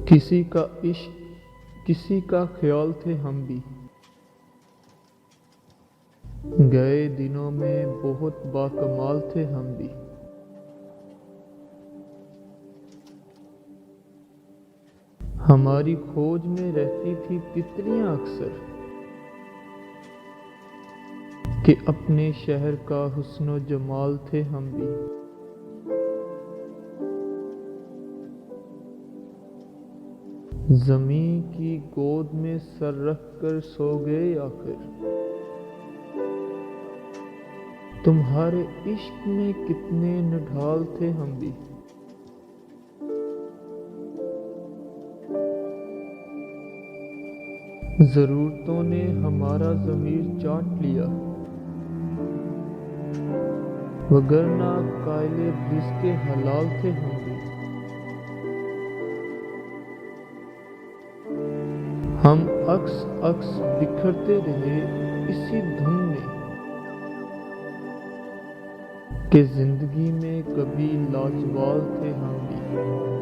کسی کا عشق، کسی کا خیال تھے ہم بھی، گئے دنوں میں بہت باکمال تھے ہم بھی۔ ہماری کھوج میں رہتی تھی تتلیاں اکثر، کہ اپنے شہر کا حسن و جمال تھے ہم بھی۔ زمیں کی گود میں سر رکھ کر سو گئے آخر، تمہارے عشق میں کتنے نڈھال تھے ہم بھی۔ ضرورتوں نے ہمارا ضمیر چاٹ لیا، وگرنہ قائل رزق حلال تھے ہم بھی۔ ہم عکس بکھرتے رہے اسی دھن میں، کہ زندگی میں کبھی لاجوال تھے ہم بھی۔